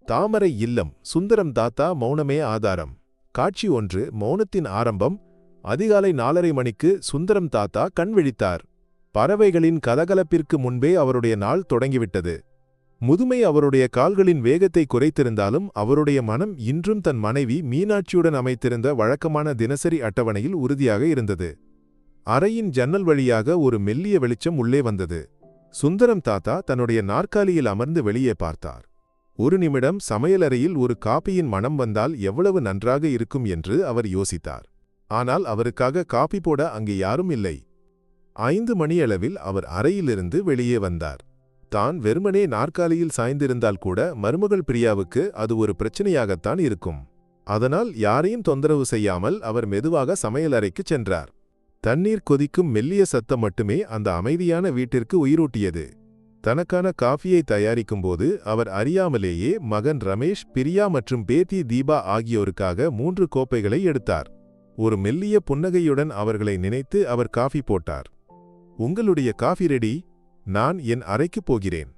தாமரை இல்லம். சுந்தரம் தாத்தா மௌனமே ஆதாரம். காட்சி 1. மௌனத்தின் ஆரம்பம். அதிகாலை 4:30 மணிக்கு சுந்தரம் தாத்தா கண் விழித்தார். பறவைகளின் கலகலப்பிற்கு முன்பே அவருடைய நாள் தொடங்கிவிட்டது. முதுமை அவருடைய கால்களின் வேகத்தை குறைத்திருந்தாலும் அவருடைய மனம் இன்றும் தன் மனைவி மீனாட்சியுடன் அமைத்திருந்த வழக்கமான தினசரி அட்டவணையில் உறுதியாக இருந்தது. அறையின் ஜன்னல் வழியாக ஒரு மெல்லிய வெளிச்சம் உள்ளே வந்தது. சுந்தரம் தாத்தா தன்னுடைய நாற்காலியில் அமர்ந்து வெளியே பார்த்தார். ஒரு நிமிடம் சமையலறையில் ஒரு காபியின் மனம் வந்தால் எவ்வளவு நன்றாக இருக்கும் என்று அவர் யோசித்தார். ஆனால் அவருக்காக காபி போட அங்கே யாரும் இல்லை. 5 மணியளவில் அவர் அறையிலிருந்து வெளியே வந்தார். தான் வெறுமனே நாற்காலியில் சாய்ந்திருந்தால் கூட மருமகள் பிரியாவுக்கு அது ஒரு பிரச்சனையாகத்தான் இருக்கும். அதனால் யாரையும் தொந்தரவு செய்யாமல் அவர் மெதுவாக சமையலறைக்குச் சென்றார். தண்ணீர் கொதிக்கும் மெல்லிய சத்தம் மட்டுமே அந்த அமைதியான வீட்டிற்கு உயிரூட்டியது. தனக்கான காஃபியை தயாரிக்கும்போது அவர் அறியாமலேயே மகன் ரமேஷ், பிரியா மற்றும் பேத்தி தீபா ஆகியோருக்காக 3 கோப்பைகளை எடுத்தார். ஒரு மெல்லிய புன்னகையுடன் அவர்களை நினைத்து அவர் காஃபி போட்டார். "உங்களுடைய காஃபி ரெடி, நான் என் அறைக்குப் போகிறேன்"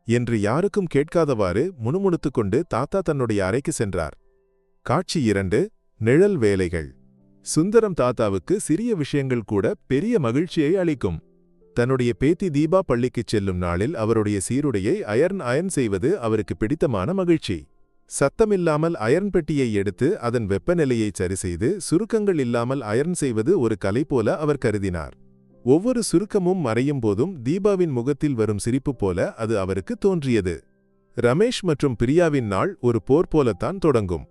என்று யாருக்கும் கேட்காதவாறு முணுமுணுத்துக்கொண்டு தாத்தா தன்னுடைய அறைக்கு சென்றார். காட்சி 2. நிழல் வேலைகள். சுந்தரம் தாத்தாவுக்கு சிறிய விஷயங்கள் கூட பெரிய மகிழ்ச்சியை அளிக்கும். தன்னுடைய பேத்தி தீபா பள்ளிக்குச் செல்லும் நாளில் அவருடைய சீருடையை அயர்ன் செய்வது அவருக்கு பிடித்தமான மகிழ்ச்சி. சத்தமில்லாமல் அயர்ன் பெட்டியை எடுத்து அதன் வெப்பநிலையை சரிசெய்து சுருக்கங்கள் இல்லாமல் அயர்ன் செய்வது ஒரு கலை போல அவர் கருதினார். ஒவ்வொரு சுருக்கமும் மறையும் போதும் தீபாவின் முகத்தில் வரும் சிரிப்பு போல அது அவருக்கு தோன்றியது. ரமேஷ் மற்றும் பிரியாவின் நாள் ஒரு போர் போலத்தான் தொடங்கும்.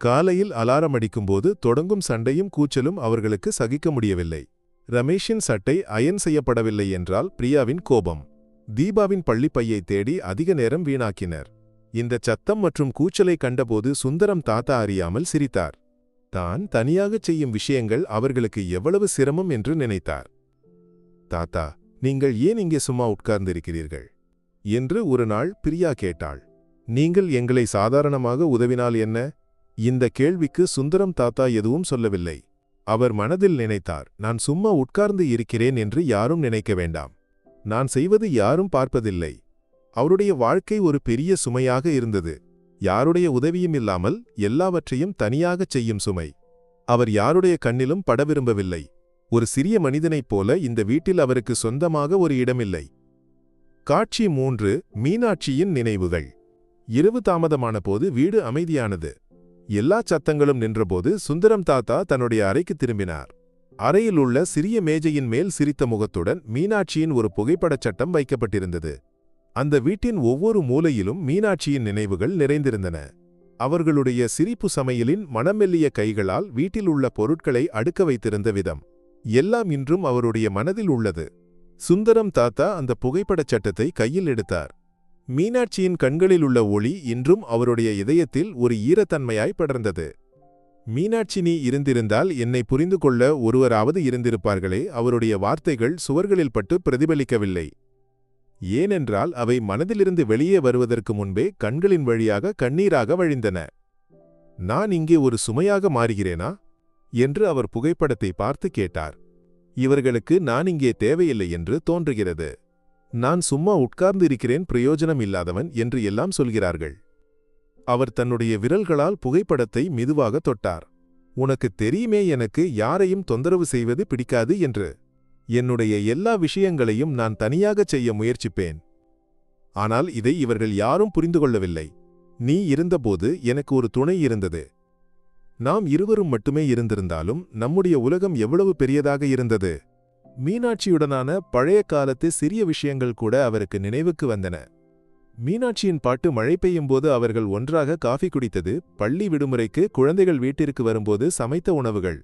காலையில் அலாரம் அடிக்கும்போது தொடங்கும் சண்டையும் கூச்சலும் அவர்களுக்கு சகிக்க முடியவில்லை. ரமேஷின் சட்டை அயன் செய்யப்படவில்லை என்றால் பிரியாவின் கோபம். தீபாவின் பள்ளிப்பையை தேடி அதிக நேரம் வீணாக்கினர். இந்த சத்தம் மற்றும் கூச்சலை கண்டபோது சுந்தரம் தாத்தா அறியாமல் சிரித்தார். தான் தனியாகச் செய்யும் விஷயங்கள் அவர்களுக்கு எவ்வளவு சிரமம் என்று நினைத்தார். "தாத்தா, நீங்கள் ஏன் இங்கே சும்மா உட்கார்ந்திருக்கிறீர்கள்?" என்று ஒரு நாள் பிரியா கேட்டாள். "நீங்கள் எங்களை சாதாரணமாக உதவினால் என்ன?" இந்த கேள்விக்கு சுந்தரம் தாத்தா எதுவும் சொல்லவில்லை. அவர் மனதில் நினைத்தார், "நான் சும்மா உட்கார்ந்து இருக்கிறேன் என்று யாரும் நினைக்க வேண்டாம். நான் செய்வது யாரும் பார்ப்பதில்லை." அவருடைய வாழ்க்கை ஒரு பெரிய சுமையாக இருந்தது. யாருடைய உதவியும் இல்லாமல் எல்லாவற்றையும் தனியாகச் செய்யும் சுமை. அவர் யாருடைய கண்ணிலும் பட விரும்பவில்லை. ஒரு சிறிய மனிதனைப் போல இந்த வீட்டில் அவருக்கு சொந்தமாக ஒரு இடமில்லை. காட்சி 3. மீனாட்சியின் நினைவுகள். இரவு தாமதமான போது வீடு அமைதியானது. எல்லா சத்தங்களும் நின்றபோது சுந்தரம் தாத்தா தன்னுடைய அறைக்கு திரும்பினார். அறையில் உள்ள சிறிய மேஜையின் மேல் சிரித்த முகத்துடன் மீனாட்சியின் ஒரு புகைப்படச் சட்டம் வைக்கப்பட்டிருந்தது. அந்த வீட்டின் ஒவ்வொரு மூலையிலும் மீனாட்சியின் நினைவுகள் நிறைந்திருந்தன. அவர்களுடைய சிரிப்பு சமையலின் மனமெல்லிய கைகளால் வீட்டில் உள்ள பொருட்களை அடுக்க வைத்திருந்த விதம் எல்லாம் இன்றும் அவருடைய மனதில் உள்ளது. சுந்தரம் தாத்தா அந்த புகைப்படச் சட்டத்தை கையில் எடுத்தார். மீனாட்சியின் கண்களில் உள்ள ஒளி இன்றும் அவருடைய இதயத்தில் ஒரு ஈரத்தன்மையாய் படர்ந்தது. "மீனாட்சி, நீ இருந்திருந்தால் என்னை புரிந்து கொள்ள ஒருவராவது இருந்திருப்பார்களே." அவருடைய வார்த்தைகள் சுவர்களில் பட்டு பிரதிபலிக்கவில்லை. ஏனென்றால் அவை மனதிலிருந்து வெளியே வருவதற்கு முன்பே கண்களின் வழியாக கண்ணீராக வழிந்தன. "நான் இங்கே ஒரு சுமையாக மாறுகிறேனா?" என்று அவர் புகைப்படத்தை பார்த்து கேட்டார். "இவர்களுக்கு நான் இங்கே தேவையில்லை என்று தோன்றுகிறது. நான் சும்மா உட்கார்ந்து இருக்கிறேன், பிரயோஜனம் இல்லாதவன் என்று எல்லாம் சொல்கிறார்கள்." அவர் தன்னுடைய விரல்களால் புகைப்படத்தை மெதுவாக தொட்டார். "உனக்கு தெரியுமே எனக்கு யாரையும் தொந்தரவு செய்வது பிடிக்காது என்று. என்னுடைய எல்லா விஷயங்களையும் நான் தனியாகச் செய்ய முயற்சிப்பேன். ஆனால் இதை இவர்கள் யாரும் புரிந்து கொள்ளவில்லை. நீ இருந்தபோது எனக்கு ஒரு துணை இருந்தது. நாம் இருவரும் மட்டுமே இருந்திருந்தாலும் நம்முடைய உலகம் எவ்வளவு பெரியதாக இருந்தது." மீனாட்சியுடனான பழைய காலத்து சிறிய விஷயங்கள் கூட அவருக்கு நினைவுக்கு வந்தன. மீனாட்சியின் பாட்டு, மழை பெய்யும்போது அவர்கள் ஒன்றாக காஃபி குடித்தது, பள்ளி விடுமுறைக்கு குழந்தைகள் வீட்டிற்கு வரும்போது சமைத்த உணவுகள்.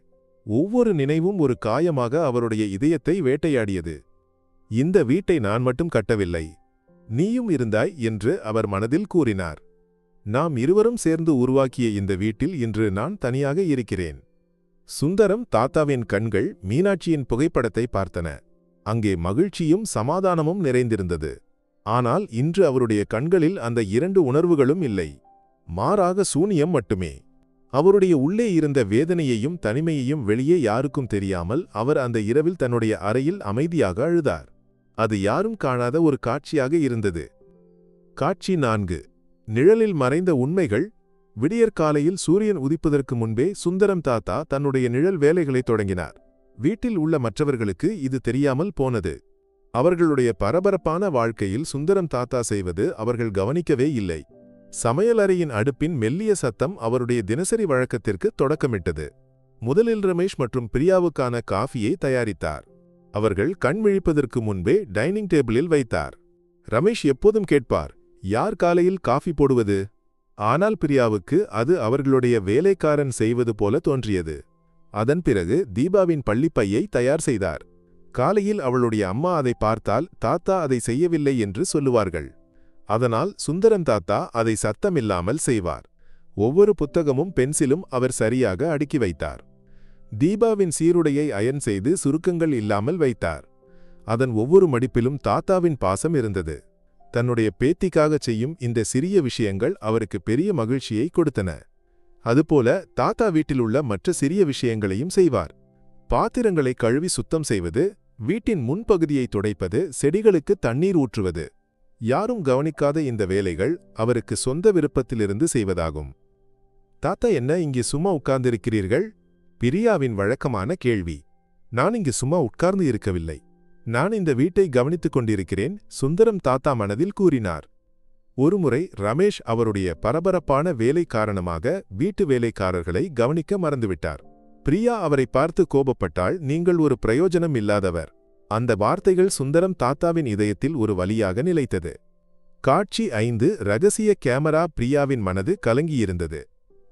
ஒவ்வொரு நினைவும் ஒரு காயமாக அவருடைய இதயத்தை வேட்டையாடியது. "இந்த வீட்டை நான் மட்டும் கட்டவில்லை, நீயும் இருந்தாய்" என்று அவர் மனதில் கூறினார். "நாம் இருவரும் சேர்ந்து உருவாக்கிய இந்த வீட்டில் இன்று நான் தனியாக இருக்கிறேன்." சுந்தரம் தாத்தாவின் கண்கள் மீனாட்சியின் புகைப்படத்தை பார்த்தன. அங்கே மகிழ்ச்சியும் சமாதானமும் நிறைந்திருந்தது. ஆனால் இன்று அவருடைய கண்களில் அந்த 2 உணர்வுகளும் இல்லை. மாறாக சூனியம் மட்டுமே. அவருடைய உள்ளே இருந்த வேதனையையும் தனிமையையும் வெளியே யாருக்கும் தெரியாமல் அவர் அந்த இரவில் தன்னுடைய அறையில் அமைதியாக அழுதார். அது யாரும் காணாத ஒரு காட்சியாக இருந்தது. காட்சி 4. நிழலில் மறைந்த உண்மைகள். விடியற்காலையில் சூரியன் உதிப்பதற்கு முன்பே சுந்தரம் தாத்தா தன்னுடைய நிழல் வேலைகளை தொடங்கினார். வீட்டில் உள்ள மற்றவர்களுக்கு இது தெரியாமல் போனது. அவர்களுடைய பரபரப்பான வாழ்க்கையில் சுந்தரம் தாத்தா செய்வது அவர்கள் கவனிக்கவே இல்லை. சமையலறையின் அடுப்பின் மெல்லிய சத்தம் அவருடைய தினசரி வழக்கத்திற்கு தொடக்கமிட்டது. முதலில் ரமேஷ் மற்றும் பிரியாவுக்கான காஃபியை தயாரித்தார். அவர்கள் கண் விழிப்பதற்கு முன்பே டைனிங் டேபிளில் வைத்தார். ரமேஷ் எப்போதும் கேட்பார், யார் காலையில் காஃபி போடுவது? ஆனால் பிரியாவுக்கு அது அவர்களுடைய வேலைக்காரன் செய்வது போல தோன்றியது. அதன் பிறகு தீபாவின் பள்ளிப்பையை தயார் செய்தார். காலையில் அவளுடைய அம்மா அதை பார்த்தால் தாத்தா அதை செய்யவில்லை என்று சொல்லுவார்கள். அதனால் சுந்தரம் தாத்தா அதை சத்தமில்லாமல் செய்வார். ஒவ்வொரு புத்தகமும் பென்சிலும் அவர் சரியாக அடுக்கி வைத்தார். தீபாவின் சீருடையை அயன் செய்து சுருக்கங்கள் இல்லாமல் வைத்தார். அதன் ஒவ்வொரு மடிப்பிலும் தாத்தாவின் பாசம் இருந்தது. தன்னுடைய பேத்திக்காக செய்யும் இந்த சிறிய விஷயங்கள் அவருக்கு பெரிய மகிழ்ச்சியை கொடுத்தன. அதுபோல தாத்தா வீட்டில் உள்ள மற்ற சிறிய விஷயங்களையும் செய்வார். பாத்திரங்களை கழுவி சுத்தம் செய்வது, வீட்டின் முன்பகுதியை துடைப்பது, செடிகளுக்கு தண்ணீர் ஊற்றுவது. யாரும் கவனிக்காத இந்த வேலைகள் அவருக்கு சொந்த விருப்பத்திலிருந்து செய்வதாகும். தாத்தா, என்ன இங்கே சும்மா உட்கார்ந்திருக்கிறீர்கள்? பிரியாவின் வழக்கமான கேள்வி. நான் இங்கு சும்மா உட்கார்ந்து இருக்கவில்லை. நான் இந்த வீட்டை கவனித்துக் கொண்டிருக்கிறேன், சுந்தரம் தாத்தா மனதில் கூறினார். ஒருமுறை ரமேஷ் அவருடைய பரபரப்பான வேலை காரணமாக வீட்டு வேலைக்காரர்களை கவனிக்க மறந்துவிட்டார். பிரியா அவரை பார்த்து கோபப்பட்டாள், நீங்கள் ஒரு பிரயோஜனம் இல்லாதவர். அந்த வார்த்தைகள் சுந்தரம் தாத்தாவின் இதயத்தில் ஒரு வலியாக நிலைத்தது. காட்சி 5. ரகசிய கேமரா. பிரியாவின் மனது கலங்கியிருந்தது.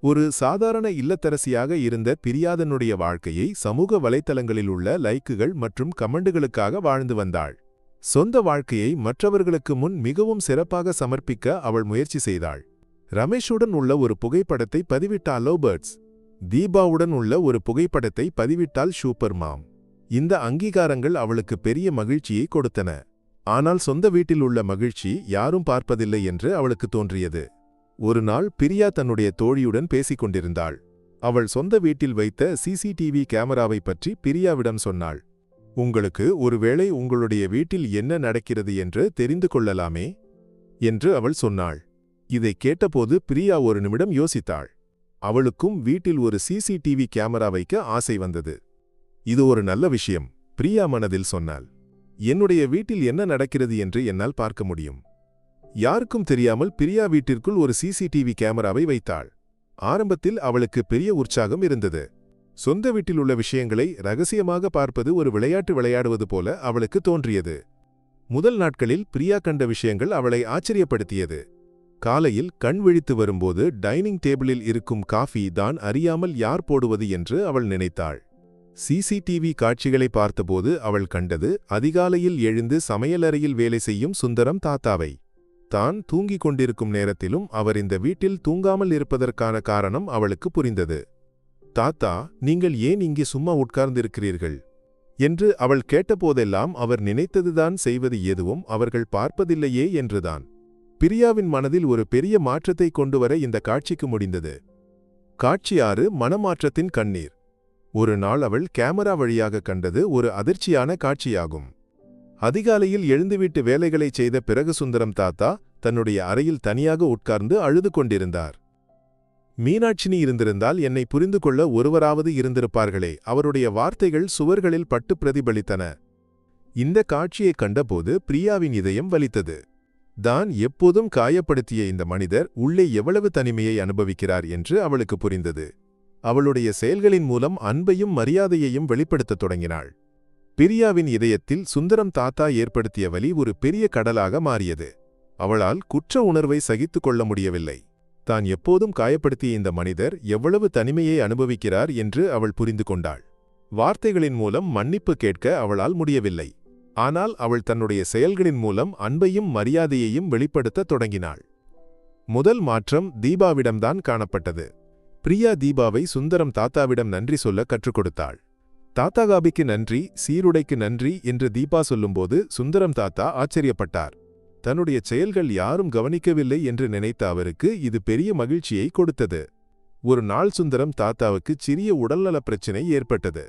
ஒரு சாதாரண இல்லத்தரசியாக இருந்த பிரியாதனுடைய வாழ்க்கையை சமூக வலைத்தளங்களில் உள்ள லைக்குகள் மற்றும் கமெண்டுகளுக்காக வாழ்ந்து வந்தாள். சொந்த வாழ்க்கையை மற்றவர்களுக்கு முன் மிகவும் சிறப்பாக சமர்ப்பிக்க அவள் முயற்சி செய்தாள். ரமேஷுடன் உள்ள ஒரு புகைப்படத்தை பதிவிட்டாள் லவ்பேர்ட்ஸ். தீபாவுடன் உள்ள ஒரு புகைப்படத்தை பதிவிட்டாள் சூப்பர் மாம். இந்த அங்கீகாரங்கள் அவளுக்கு பெரிய மகிழ்ச்சியை கொடுத்தன. ஆனால் சொந்த வீட்டில் உள்ள மகிழ்ச்சி யாரும் பார்ப்பதில்லை என்று அவளுக்கு தோன்றியது. ஒரு நாள் பிரியா தன்னுடைய தோழியுடன் பேசிக் கொண்டிருந்தாள். அவள் சொந்த வீட்டில் வைத்த சிசிடிவி கேமராவை பற்றி பிரியாவிடம் சொன்னாள். உங்களுக்கு ஒருவேளை உங்களுடைய வீட்டில் என்ன நடக்கிறது என்று தெரிந்து கொள்ளலாமே என்று அவள் சொன்னாள். இதை கேட்டபோது பிரியா ஒரு நிமிடம் யோசித்தாள். அவளுக்கும் வீட்டில் ஒரு சிசிடிவி கேமரா வைக்க ஆசை வந்தது. இது ஒரு நல்ல விஷயம், பிரியா மனதில் சொன்னாள். என்னுடைய வீட்டில் என்ன நடக்கிறது என்று என்னால் பார்க்க முடியும். யாருக்கும் தெரியாமல் பிரியா வீட்டிற்குள் ஒரு சிசிடிவி கேமராவை வைத்தாள். ஆரம்பத்தில் அவளுக்கு பெரிய உற்சாகம் இருந்தது. சொந்த வீட்டில் உள்ள விஷயங்களை ரகசியமாக பார்ப்பது ஒரு விளையாட்டு விளையாடுவது போல அவளுக்கு தோன்றியது. முதல் நாட்களில் பிரியா கண்ட விஷயங்கள் அவளை ஆச்சரியப்படுத்தியது. காலையில் கண் விழித்து வரும்போது டைனிங் டேபிளில் இருக்கும் காஃபி தான் அறியாமல் யார் போடுவது என்று அவள் நினைத்தாள். சிசிடிவி காட்சிகளை பார்த்தபோது அவள் கண்டது அதிகாலையில் எழுந்து சமையலறையில் வேலை செய்யும் சுந்தரம் தாத்தாவை. தான் தூங்கிக் கொண்டிருக்கும் நேரத்திலும் அவர் இந்த வீட்டில் தூங்காமல் இருப்பதற்கான காரணம் அவளுக்கு புரிந்தது. தாத்தா, நீங்கள் ஏன் இங்கே சும்மா உட்கார்ந்திருக்கிறீர்கள் என்று அவள் கேட்டபோதெல்லாம் அவர் நினைத்ததுதான் செய்வது எதுவும் அவர்கள் பார்ப்பதில்லையே என்றுதான். பிரியாவின் மனதில் ஒரு பெரிய மாற்றத்தை கொண்டுவர இந்த காட்சிக்கு முடிந்தது. காட்சி 6. மனமாற்றத்தின் கண்ணீர். ஒரு நாள் அவள் கேமரா வழியாக கண்டது ஒரு அதிர்ச்சியான காட்சியாகும். அதிகாலையில் எழுந்துவிட்டு வேலைகளை செய்த பிறகு சுந்தரம் தாத்தா தன்னுடைய அறையில் தனியாக உட்கார்ந்து அழுது கொண்டிருந்தார். மீனாட்சினி இருந்திருந்தால் என்னை புரிந்து கொள்ள ஒருவராவது இருந்திருப்பார்களே. அவருடைய வார்த்தைகள் சுவர்களில் பட்டு பிரதிபலித்தன. இந்த காட்சியை கண்டபோது பிரியாவின் இதயம் வலித்தது. தான் எப்போதும் காயப்படுத்திய இந்த மனிதர் உள்ளே எவ்வளவு தனிமையை அனுபவிக்கிறார் என்று அவளுக்கு புரிந்தது. அவளுடைய செயல்களின் மூலம் அன்பையும் மரியாதையையும் வெளிப்படுத்தத் தொடங்கினாள். பிரியாவின் இதயத்தில் சுந்தரம் தாத்தா ஏற்படுத்திய வலி ஒரு பெரிய கடலாக மாறியது. அவளால் குற்ற உணர்வை சகித்து கொள்ள முடியவில்லை. தான் எப்போதும் காயப்படுத்திய இந்த மனிதர் எவ்வளவு தனிமையை அனுபவிக்கிறார் என்று அவள் புரிந்து கொண்டாள். வார்த்தைகளின் மூலம் மன்னிப்பு கேட்க அவளால் முடியவில்லை. ஆனால் அவள் தன்னுடைய செயல்களின் மூலம் அன்பையும் மரியாதையையும் வெளிப்படுத்தத் தொடங்கினாள். முதல் மாற்றம் தீபாவிடம்தான் காணப்பட்டது. பிரியா தீபாவை சுந்தரம் தாத்தாவிடம் நன்றி சொல்ல கற்றுக் கொடுத்தாள். தாத்தா காபிக்கு நன்றி, சீருடைக்கு நன்றி என்று தீபா சொல்லும்போது சுந்தரம் தாத்தா ஆச்சரியப்பட்டார். தன்னுடைய செயல்கள் யாரும் கவனிக்கவில்லை என்று நினைத்த அவருக்கு இது பெரிய மகிழ்ச்சியை கொடுத்தது. ஒரு நாள் சுந்தரம் தாத்தாவுக்கு சிறிய உடல்நலப் பிரச்சினை ஏற்பட்டது.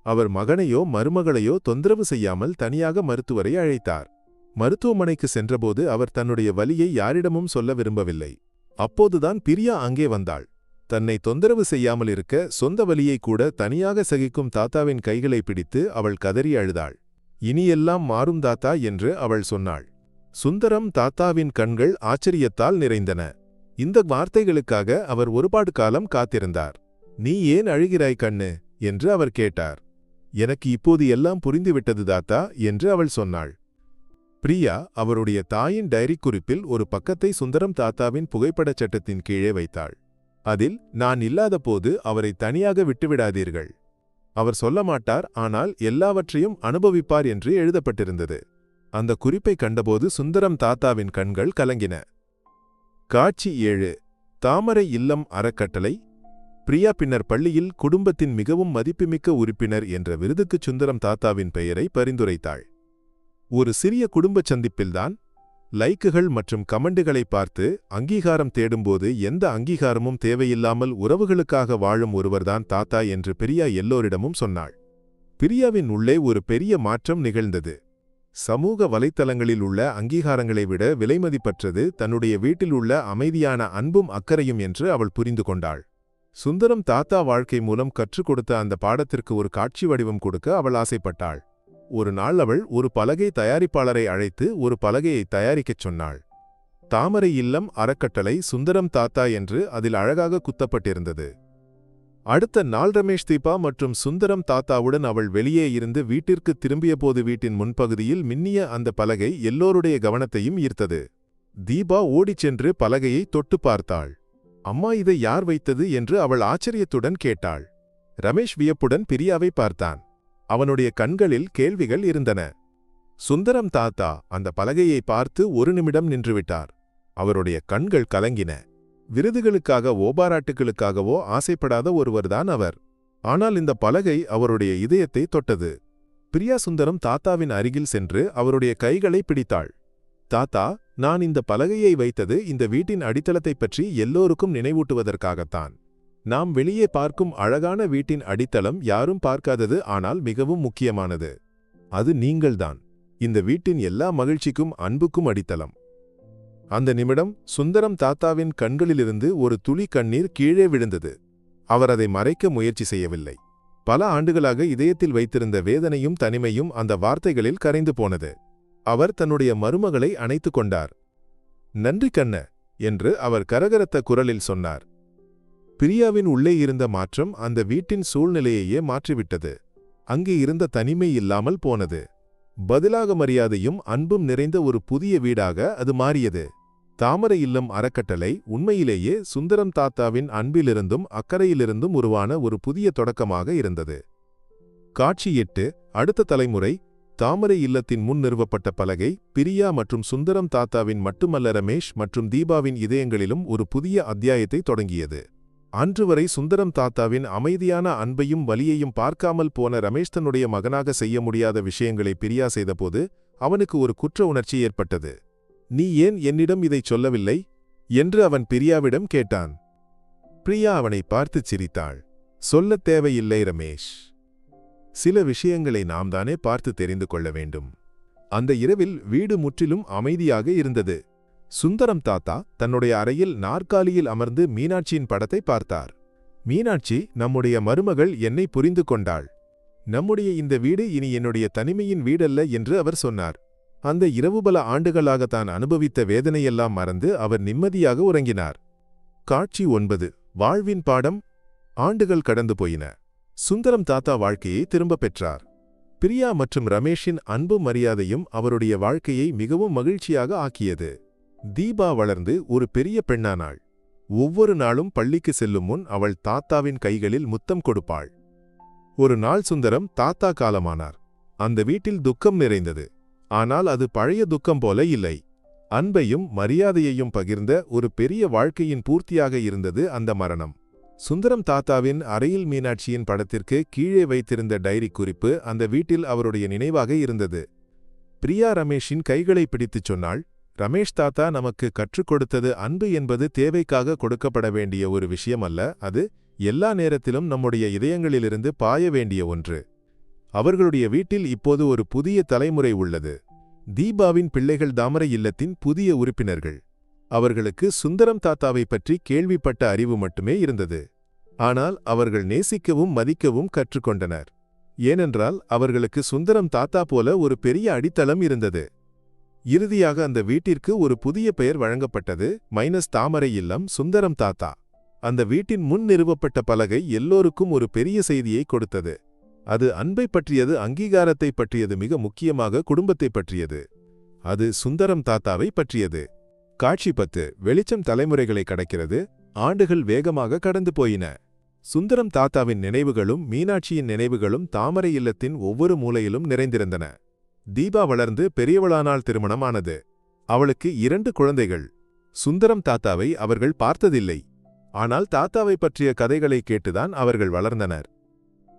அவர் மகனையோ மருமகளையோ தொந்தரவு செய்யாமல் தனியாக மருத்துவரை அழைத்தார். மருத்துவமனைக்கு சென்றபோது அவர் தன்னுடைய வலியை யாரிடமும் சொல்ல விரும்பவில்லை. அப்போதுதான் பிரியா அங்கே வந்தாள். தன்னை தொந்தரவு செய்யாமல் இருக்க சொந்த வலியை கூட தனியாக சகிக்கும் தாத்தாவின் கைகளை பிடித்து அவள் கதறி அழுதாள். இனியெல்லாம் மாறும் தாத்தா என்று அவள் சொன்னாள். சுந்தரம் தாத்தாவின் கண்கள் ஆச்சரியத்தால் நிறைந்தன. இந்த வார்த்தைகளுக்காக அவர் ஒருபாடு காலம் காத்திருந்தார். நீ ஏன் அழுகிறாய் கண்ணு என்று அவர் கேட்டார். எனக்கு இப்போது எல்லாம் புரிந்துவிட்டது தாத்தா என்று அவள் சொன்னாள். பிரியா அவருடைய தாயின் டைரி குறிப்பில் ஒரு பக்கத்தை சுந்தரம் தாத்தாவின் புகைப்படச் சட்டத்தின் கீழே வைத்தாள். அதில், நான் இல்லாத போது அவரை தனியாக விட்டுவிடாதீர்கள். அவர் சொல்ல மாட்டார், ஆனால் எல்லாவற்றையும் அனுபவிப்பார் என்று எழுதப்பட்டிருந்தது. அந்த குறிப்பை கண்டபோது சுந்தரம் தாத்தாவின் கண்கள் கலங்கின. காட்சி 7. தாமரை இல்லம் அறக்கட்டளை. பிரியா பின்னர் பள்ளியில் குடும்பத்தின் மிகவும் மதிப்புமிக்க உறுப்பினர் என்ற விருதுக்கு சுந்தரம் தாத்தாவின் பெயரை பரிந்துரைத்தாள். ஒரு சிறிய குடும்பச் சந்திப்பில்தான் லைக்குகள் மற்றும் கமெண்டுகளை பார்த்து அங்கீகாரம் தேடும்போது எந்த அங்கீகாரமும் தேவையில்லாமல் உறவுகளுக்காக வாழும் ஒருவர்தான் தாத்தா என்று பிரியா எல்லோரிடமும் சொன்னாள். பிரியாவின் உள்ளே ஒரு பெரிய மாற்றம் நிகழ்ந்தது. சமூக வலைத்தளங்களில் உள்ள அங்கீகாரங்களை விட விலைமதிப்பற்றது தன்னுடைய வீட்டில் உள்ள அமைதியான அன்பும் அக்கறையும் என்று அவள் புரிந்து கொண்டாள். சுந்தரம் தாத்தா வாழ்க்கை மூலம் கற்றுக் கொடுத்த அந்த பாடத்திற்கு ஒரு காட்சி வடிவம் கொடுக்க அவள் ஆசைப்பட்டாள். ஒரு நாள் அவள் ஒரு பலகை தயாரிப்பாளரை அழைத்து ஒரு பலகையை தயாரிக்கச் சொன்னாள். தாமரை இல்லம் அறக்கட்டளை சுந்தரம் தாத்தா என்று அதில் அழகாக குத்தப்பட்டிருந்தது. அடுத்த நாள் ரமேஷ் தீபா மற்றும் சுந்தரம் தாத்தாவுடன் அவள் வெளியே இருந்து வீட்டிற்கு திரும்பியபோது வீட்டின் முன்பகுதியில் மின்னிய அந்த பலகை எல்லோருடைய கவனத்தையும் ஈர்த்தது. தீபா ஓடிச் சென்று பலகையை தொட்டு பார்த்தாள். அம்மா, இதை யார் வைத்தது என்று அவள் ஆச்சரியத்துடன் கேட்டாள். ரமேஷ் வியப்புடன் பிரியாவை பார்த்தான். அவனுடைய கண்களில் கேள்விகள் இருந்தன. சுந்தரம் தாத்தா அந்த பலகையை பார்த்து ஒரு நிமிடம் நின்றுவிட்டார். அவருடைய கண்கள் கலங்கின. விருதுகளுக்காகவோ பாராட்டுகளுக்காகவோ ஆசைப்படாத ஒருவர்தான் அவர். ஆனால் இந்த பலகை அவருடைய இதயத்தை தொட்டது. பிரியா சுந்தரம் தாத்தாவின் அருகில் சென்று அவருடைய கைகளை பிடித்தாள். தாத்தா, நான் இந்த பலகையை வைத்தது இந்த வீட்டின் அடித்தளத்தைப் பற்றி எல்லோருக்கும் நினைவூட்டுவதற்காகத்தான். நாம் வெளியே பார்க்கும் அழகான வீட்டின் அடித்தளம் யாரும் பார்க்காதது, ஆனால் மிகவும் முக்கியமானது. அது நீங்கள்தான். இந்த வீட்டின் எல்லா மகிழ்ச்சிக்கும் அன்புக்கும் அடித்தளம். அந்த நிமிடம் சுந்தரம் தாத்தாவின் கண்களிலிருந்து ஒரு துளி கண்ணீர் கீழே விழுந்தது. அவர் அதை மறைக்க முயற்சி செய்யவில்லை. பல ஆண்டுகளாக இதயத்தில் வைத்திருந்த வேதனையும் தனிமையும் அந்த வார்த்தைகளில் கரைந்து போனது. அவர் தன்னுடைய மருமகளை அணைத்துக் கொண்டார். நன்றி கண்ண என்று அவர் கரகரத்த குரலில் சொன்னார். பிரியாவின் உள்ளே இருந்த மாற்றம் அந்த வீட்டின் சூழ்நிலையையே மாற்றிவிட்டது. அங்கே இருந்த தனிமை இல்லாமல் போனது. பதிலாக மரியாதையும் அன்பும் நிறைந்த ஒரு புதிய வீடாக அது மாறியது. தாமரை இல்லம் அறக்கட்டளை உண்மையிலேயே சுந்தரம் தாத்தாவின் அன்பிலிருந்தும் அக்கறையிலிருந்தும் உருவான ஒரு புதிய தொடக்கமாக இருந்தது. காட்சி 8. அடுத்த தலைமுறை. தாமரை இல்லத்தின் முன் நிறுவப்பட்ட பலகை பிரியா மற்றும் சுந்தரம் தாத்தாவின் மட்டுமல்ல, ரமேஷ் மற்றும் தீபாவின் இதயங்களிலும் ஒரு புதிய அத்தியாயத்தை தொடங்கியது. அன்று வரை சுந்தரம் தாத்தாவின் அமைதியான அன்பையும் வலியையும் பார்க்காமல் போன ரமேஷ் தன்னுடைய மகனாக செய்ய முடியாத விஷயங்களை பிரியா செய்தபோது அவனுக்கு ஒரு குற்ற உணர்ச்சி ஏற்பட்டது. நீ ஏன் என்னிடம் இதைச் சொல்லவில்லை என்று அவன் பிரியாவிடம் கேட்டான். பிரியா அவனை பார்த்துச் சிரித்தாள். சொல்லத் தேவையில்லை ரமேஷ். சில விஷயங்களை நாம் தானே பார்த்து தெரிந்து கொள்ள வேண்டும். அந்த இரவில் வீடு முற்றிலும் அமைதியாக இருந்தது. சுந்தரம் தாத்தா தன்னுடைய அறையில் நாற்காலியில் அமர்ந்து மீனாட்சியின் படத்தை பார்த்தார். மீனாட்சி, நம்முடைய மருமகள் என்னை புரிந்து கொண்டாள். நம்முடைய இந்த வீடு இனி என்னுடைய தனிமையின் வீடல்ல என்று அவர் சொன்னார். அந்த இரவு பல ஆண்டுகளாக தான் அனுபவித்த வேதனையெல்லாம் மறந்து அவர் நிம்மதியாக உறங்கினார். காட்சி 9. வாழ்வின் பாடம். ஆண்டுகள் கடந்து போயின. சுந்தரம் தாத்தா வாழ்க்கையை திரும்பப் பெற்றார். பிரியா மற்றும் ரமேஷின் அன்பும் மரியாதையும் அவருடைய வாழ்க்கையை மிகவும் மகிழ்ச்சியாக ஆக்கியது. தீபா வளர்ந்து ஒரு பெரிய பெண்ணானாள். ஒவ்வொரு நாளும் பள்ளிக்கு செல்லும் முன் அவள் தாத்தாவின் கைகளில் முத்தம் கொடுப்பாள். ஒரு நாள் சுந்தரம் தாத்தா காலமானார். அந்த வீட்டில் துக்கம் நிறைந்தது. ஆனால் அது பழைய துக்கம் போல இல்லை. அன்பையும் மரியாதையையும் பகிர்ந்த ஒரு பெரிய வாழ்க்கையின் பூர்த்தியாக இருந்தது அந்த மரணம். சுந்தரம் தாத்தாவின் அறையில் மீனாட்சியின் படத்திற்கு கீழே வைத்திருந்த டைரி குறிப்பு அந்த வீட்டில் அவருடைய நினைவாக இருந்தது. பிரியா ரமேஷின் கைகளை பிடித்துச் சொன்னாள், ரமேஷ் தாத்தா நமக்கு கற்றுக் கொடுத்தது அன்பு என்பது தேவைக்காக கொடுக்கப்பட வேண்டிய ஒரு விஷயம் அல்ல, அது எல்லா நேரத்திலும் நம்முடைய இதயங்களிலிருந்து பாய வேண்டிய ஒன்று. அவர்களுடைய வீட்டில் இப்போது ஒரு புதிய தலைமுறை உள்ளது. தீபாவின் பிள்ளைகள் தாமரை இல்லத்தின் புதிய உறுப்பினர்கள். அவர்களுக்கு சுந்தரம் தாத்தாவை பற்றி கேள்விப்பட்ட அறிவு மட்டுமே இருந்தது. ஆனால் அவர்கள் நேசிக்கவும் மதிக்கவும் கற்றுக்கொண்டனர். ஏனென்றால் அவர்களுக்கு சுந்தரம் தாத்தா போல ஒரு பெரிய அடித்தளம் இருந்தது. இறுதியாக அந்த வீட்டிற்கு ஒரு புதிய பெயர் வழங்கப்பட்டது, தாமரை இல்லம் சுந்தரம் தாத்தா. அந்த வீட்டின் முன் நிறுவப்பட்ட பலகை எல்லோருக்கும் ஒரு பெரிய செய்தியை கொடுத்தது. அது அன்பை பற்றியது, அங்கீகாரத்தை பற்றியது, மிக முக்கியமாக குடும்பத்தை பற்றியது. அது சுந்தரம் தாத்தாவை பற்றியது. காட்சி 10. வெளிச்சம் தலைமுறைகளை கடக்கிறது. ஆண்டுகள் வேகமாக கடந்து போயின. சுந்தரம் தாத்தாவின் நினைவுகளும் மீனாட்சியின் நினைவுகளும் தாமரை இல்லத்தின் ஒவ்வொரு மூலையிலும் நிறைந்திருந்தன. தீபா வளர்ந்து பெரியவளானால் திருமணமானது. அவளுக்கு 2 குழந்தைகள். சுந்தரம் தாத்தாவை அவர்கள் பார்த்ததில்லை. ஆனால் தாத்தாவை பற்றிய கதைகளை கேட்டுதான் அவர்கள் வளர்ந்தனர்.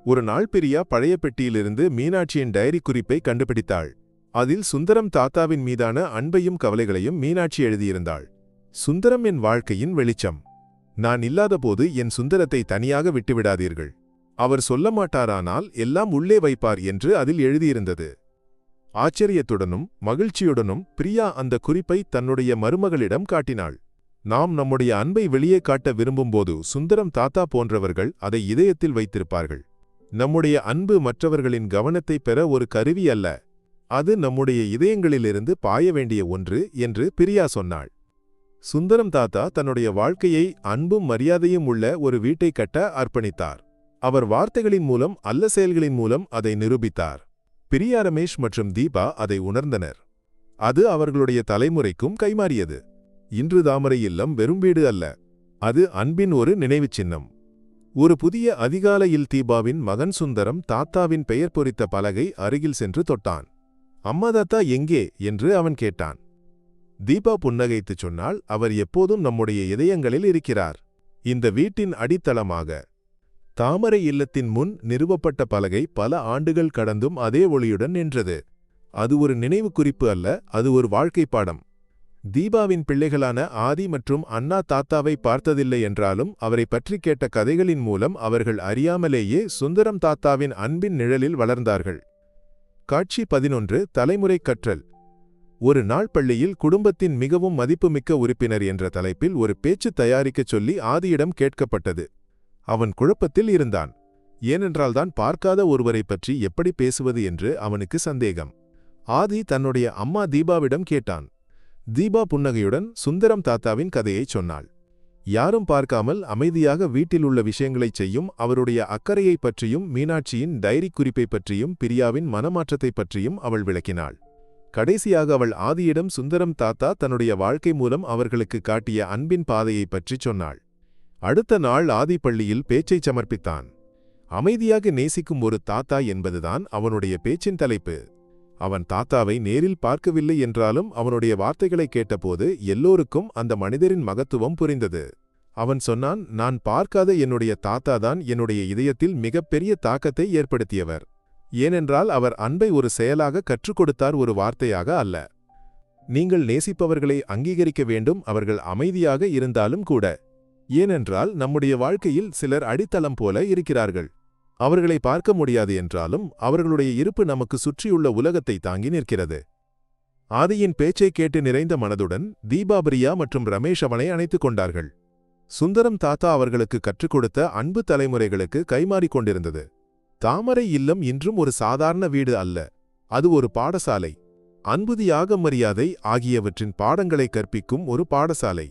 ஒரு நாள் பிரியா பழைய பெட்டியிலிருந்து மீனாட்சியின் டைரி குறிப்பை கண்டுபிடித்தாள். அதில் சுந்தரம் தாத்தாவின் மீதான அன்பையும் கவலைகளையும் மீனாட்சி எழுதியிருந்தாள். சுந்தரம் என் வாழ்க்கையின் வெளிச்சம். நான் இல்லாதபோது என் சுந்தரத்தை தனியாக விட்டுவிடாதீர்கள். அவர் சொல்ல மாட்டாரானால் எல்லாம் உள்ளே வைப்பார் என்று அதில் எழுதியிருந்தது. ஆச்சரியத்துடனும் மகிழ்ச்சியுடனும் பிரியா அந்த குறிப்பை தன்னுடைய மருமகளிடம் காட்டினாள். நாம் நம்முடைய அன்பை வெளியே காட்ட விரும்பும்போது சுந்தரம் தாத்தா போன்றவர்கள் அதை இதயத்தில் வைத்திருப்பார்கள். நம்முடைய அன்பு மற்றவர்களின் கவனத்தை பெற ஒரு கருவி அல்ல, அது நம்முடைய இதயங்களிலிருந்து பாய வேண்டிய ஒன்று என்று பிரியா சொன்னாள். சுந்தரம் தாத்தா தன்னுடைய வாழ்க்கையை அன்பும் மரியாதையும் உள்ள ஒரு வீட்டை கட்ட அர்ப்பணித்தார். அவர் வார்த்தைகளின் மூலம் அல்ல, செயல்களின் மூலம் அதை நிரூபித்தார். பிரியா, ரமேஷ் மற்றும் தீபா அதை உணர்ந்தனர். அது அவர்களுடைய தலைமுறைக்கும் கைமாறியது. இன்று தாமரை இல்லம் வெறும் வீடு அல்ல, அது அன்பின் ஒரு நினைவுச் சின்னம். ஒரு புதிய அதிகாலையில் தீபாவின் மகன் சுந்தரம் தாத்தாவின் பெயர் பொறித்த பலகை அருகில் சென்று தொட்டான். அம்மா தாத்தா எங்கே என்று அவன் கேட்டான். தீபா புன்னகைத்துச் சொன்னாள், அவர் எப்போதும் நம்முடைய இதயங்களில் இருக்கிறார். இந்த வீட்டின் அடித்தளமாக. தாமரை இல்லத்தின் முன் நிறுவப்பட்ட பலகை பல ஆண்டுகள் கடந்தும் அதே ஒளியுடன் நின்றது. அது ஒரு நினைவு குறிப்பு அல்ல, அது ஒரு வாழ்க்கை பாடம். தீபாவின் பிள்ளைகளான ஆதி மற்றும் அண்ணா தாத்தாவை பார்த்ததில்லை என்றாலும் அவரை பற்றி கேட்ட கதைகளின் மூலம் அவர்கள் அறியாமலேயே சுந்தரம் தாத்தாவின் அன்பின் நிழலில் வளர்ந்தார்கள். காட்சி 11. தலைமுறை கற்றல். ஒரு நாள் பள்ளியில் குடும்பத்தின் மிகவும் மதிப்புமிக்க உறுப்பினர் என்ற தலைப்பில் ஒரு பேச்சு தயாரிக்கச் சொல்லி ஆதியிடம் கேட்கப்பட்டது. அவன் குழப்பத்தில் இருந்தான். ஏனென்றால் தான் பார்க்காத ஒருவரை பற்றி எப்படி பேசுவது என்று அவனுக்கு சந்தேகம். ஆதி தன்னுடைய அம்மா தீபாவிடம் கேட்டான். தீபா புன்னகையுடன் சுந்தரம் தாத்தாவின் கதையைச் சொன்னாள். யாரும் பார்க்காமல் அமைதியாக வீட்டில் உள்ள விஷயங்களைச் செய்யும் அவருடைய அக்கறையைப் பற்றியும் மீனாட்சியின் டைரி குறிப்பை பற்றியும் பிரியாவின் மனமாற்றத்தைப் பற்றியும் அவள் விளக்கினாள். கடைசியாக அவள் ஆதியிடம் சுந்தரம் தாத்தா தன்னுடைய வாழ்க்கை மூலம் அவர்களுக்கு காட்டிய அன்பின் பாதையைப் பற்றிச் சொன்னாள். அடுத்த நாள் ஆதி பள்ளியில் பேச்சைச் சமர்ப்பித்தான். அமைதியாக நேசிக்கும் ஒரு தாத்தா என்பதுதான் அவனுடைய பேச்சின் தலைப்பு. அவன் தாத்தாவை நேரில் பார்க்கவில்லை என்றாலும் அவனுடைய வார்த்தைகளை கேட்டபோது எல்லோருக்கும் அந்த மனிதரின் மகத்துவம் புரிந்தது. அவன் சொன்னான், நான் பார்க்காத என்னுடைய தாத்தாதான் என்னுடைய இதயத்தில் மிகப்பெரிய தாக்கத்தை ஏற்படுத்தியவர். ஏனென்றால் அவர் அன்பை ஒரு செயலாக கற்றுக் கொடுத்தார், ஒரு வார்த்தையாக அல்ல. நீங்கள் நேசிப்பவர்களை அங்கீகரிக்க வேண்டும், அவர்கள் அமைதியாக இருந்தாலும் கூட. ஏனென்றால் நம்முடைய வாழ்க்கையில் சிலர் அடித்தளம் போல இருக்கிறார்கள். அவர்களை பார்க்க முடியாது என்றாலும் அவர்களுடைய இருப்பு நமக்கு சுற்றியுள்ள உலகத்தை தாங்கி நிற்கிறது. ஆதியின் பேச்சை கேட்டு நிறைந்த மனதுடன் தீபா, பிரியா மற்றும் ரமேஷ் அவனை அணைத்துக் கொண்டார்கள். சுந்தரம் தாத்தா அவர்களுக்கு கற்றுக் கொடுத்த அன்பு தலைமுறைகளுக்கு கைமாறிக் கொண்டிருந்தது. தாமரை இல்லம் இன்றும் ஒரு சாதாரண வீடு அல்ல, அது ஒரு பாடசாலை. அன்பு, தியாகம், மரியாதை ஆகியவற்றின் பாடங்களை கற்பிக்கும் ஒரு பாடசாலை.